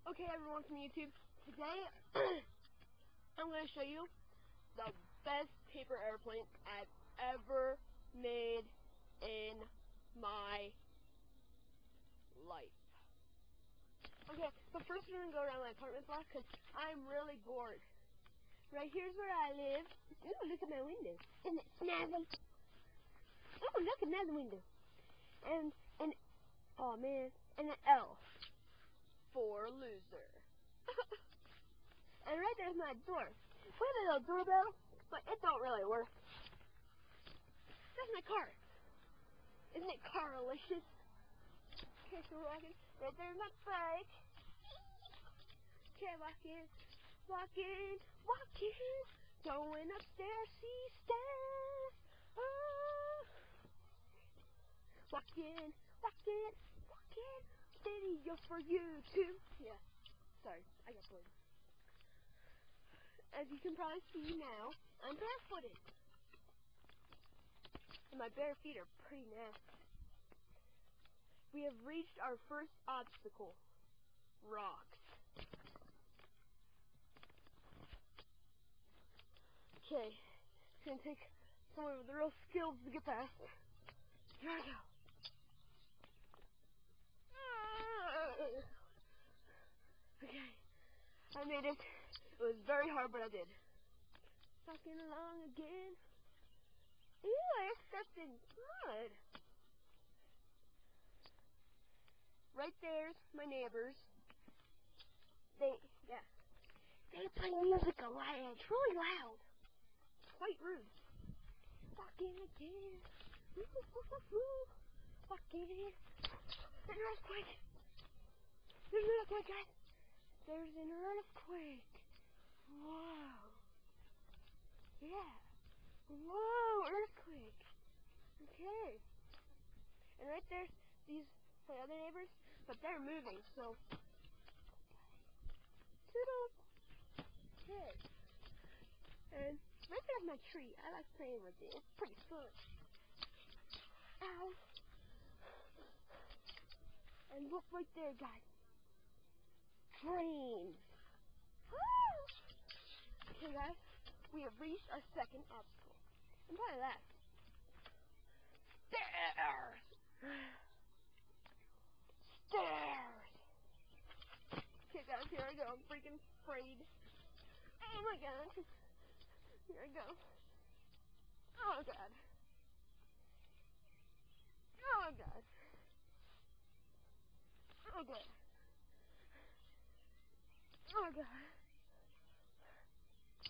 Okay, everyone from YouTube. Today, I'm going to show you the best paper airplane I've ever made in my life. Okay, but first we're going to go around my apartment block because I'm really bored. Right here's where I live. Ooh, look at my window. Isn't it snazzy? Ooh, look, another window. And oh man, and an L for loser. And right there's my door. We have a little doorbell, but it don't really work. That's my car. Isn't it car-alicious? Okay, so we're walking. Right there's my bike. Okay, walking. Going upstairs, see stairs. Oh. Walking. Video for YouTube. Yeah, sorry, I got bored. As you can probably see now, I'm barefooted. And my bare feet are pretty nasty. We have reached our first obstacle. Rocks. Okay, it's gonna take someone with real skills to get past. Here I go. Okay, I made it. It was very hard, but I did. Walking along again. Ew, I stepped in blood. Right there's my neighbors. They play music a lot, and it's really loud. Quite rude. Walking again. Walking. An earthquake. There's an earthquake, guys. There's an earthquake. Whoa. Yeah. Whoa, earthquake. Okay. And right there's these my other neighbors, but they're moving, so toodles. Okay. And right there's my tree. I like playing with it. It's pretty fun. Ow. And look right there, guys. Trains. Woo! Okay, guys. We have reached our second obstacle. And by that, stairs. Okay, guys, here I go. I'm freaking afraid. Oh my god. Here I go. Oh god. Oh god. Oh god. Oh god.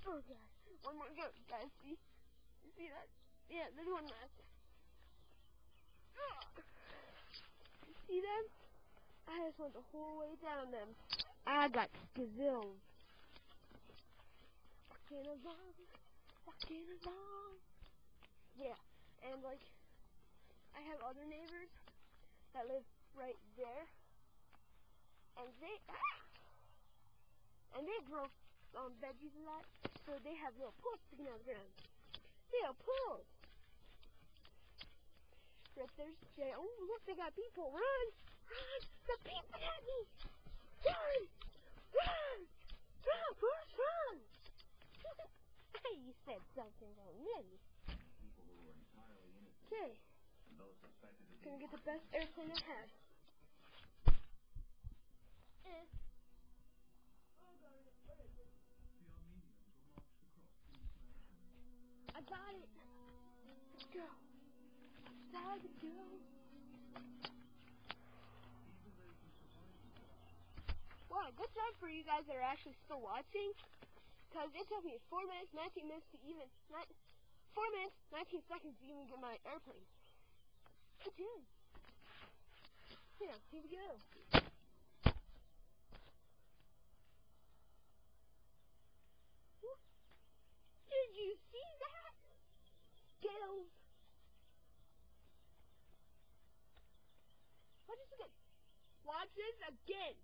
Oh god. One more go, guys. See? You see that? Yeah, there's one left. You see them? I just went the whole way down them. I got skazilled. Walking along. Yeah, and like, I have other neighbors that live right there, and they grow veggies a lot, so they have little poles sticking out of the ground. Little poles. Right there's Jay. Oh, look, they got people. Run! The people at me! Run! Run! You said something wrong, maybe. Okay. Gonna get the best airplane I have. I got it. Let's go. Time to go. Wow, good job for you guys that are actually still watching. Because it took me 4 minutes, 19 minutes to even, 4 minutes, 19 seconds to even get my airplane. Good job. Yeah, here we go. Did you see that? Skills. Watch this again. Watch this again.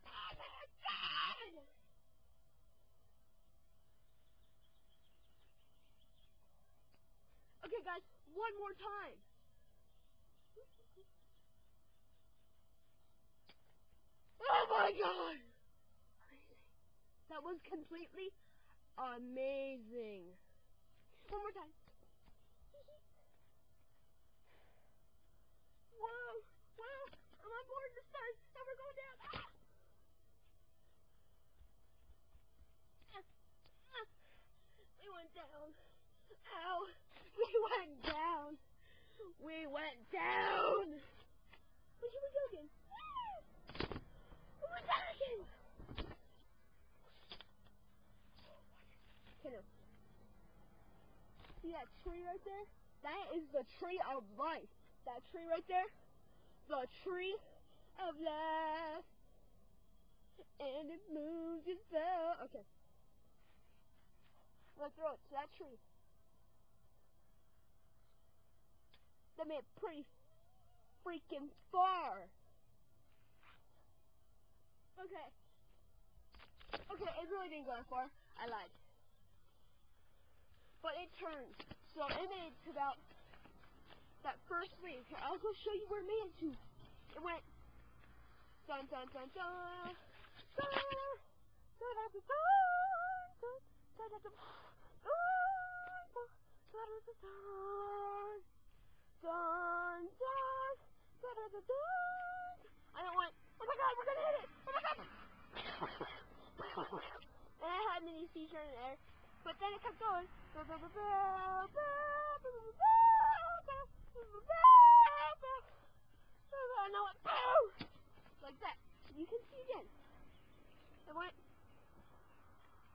Oh my god! Okay, guys, one more time. Oh my god! That was completely amazing. One more time. Whoa! Whoa! I'm on board this time. Now we're going down. We went down. Ow! We went down. We went down. Wait, here we go again. Oh my god, again! Okay, no. See that tree right there? That is the tree of life. That tree right there? The tree of life. And it moves itself. Okay. Let's throw it to that tree. That made it pretty freaking far. Okay. Okay, it really didn't go that far. I lied. But it turned. So it made to about that first swing. I'll go show you where it made it to. It went dun dun dun dun dun dun dun dun dun dun dun and I went, oh my god, we're gonna hit it! Oh my god! And I had mini seizure in there, but then it kept going. And I went, boom! Like that. You can see again. It went,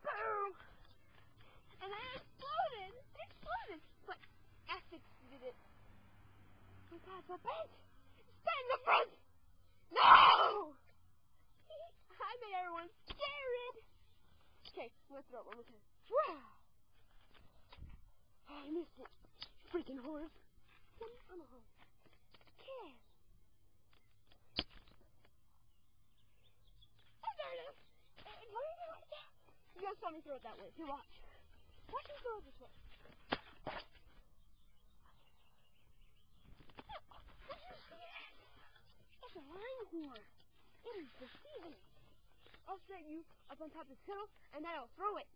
boom! And then it exploded. It exploded. But Essex did it. Oh my god, it's bent! It's bent in the front! No! I made everyone scared. Okay, I'm gonna throw it one more time. Wow! Oh, I missed it. Freaking horse. I'm a horse. Okay. Oh, there it is. You guys saw me throw it that way. Here, watch. Watch me throw it this way. Did you see that? That's a Longhorn. It is deceiving. I'll set you up on top of this hill, and then I'll throw it.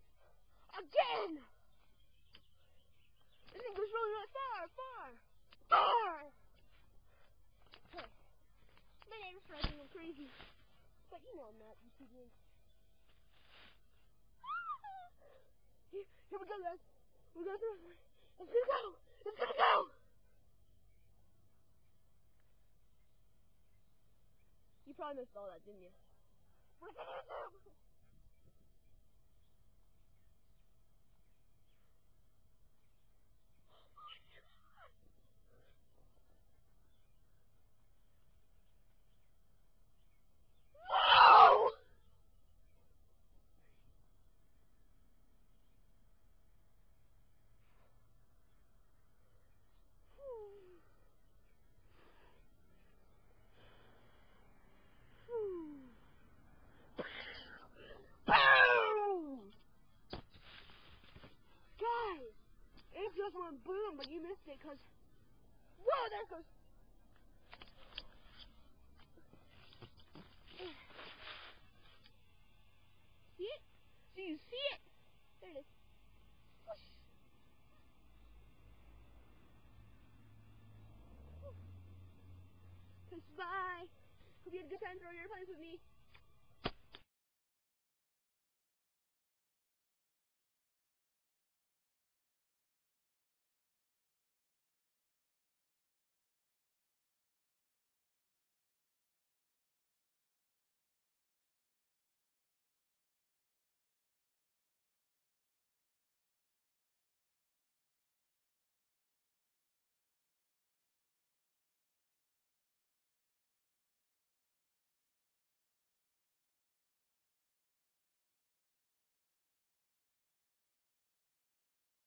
Again! This thing goes really, really far, far. Okay. My neighbor's driving me crazy. But you know I'm not. You see me. Here we go, guys. We're going through. It's gonna go. It's gonna go. You probably missed all that, didn't you? We're gonna do. No! Boom! Guys, it just went boom, but you missed it because. Whoa, there it goes. See it? Do you see it? There it is. Bye. Hope you had a good time throwing airplanes with me.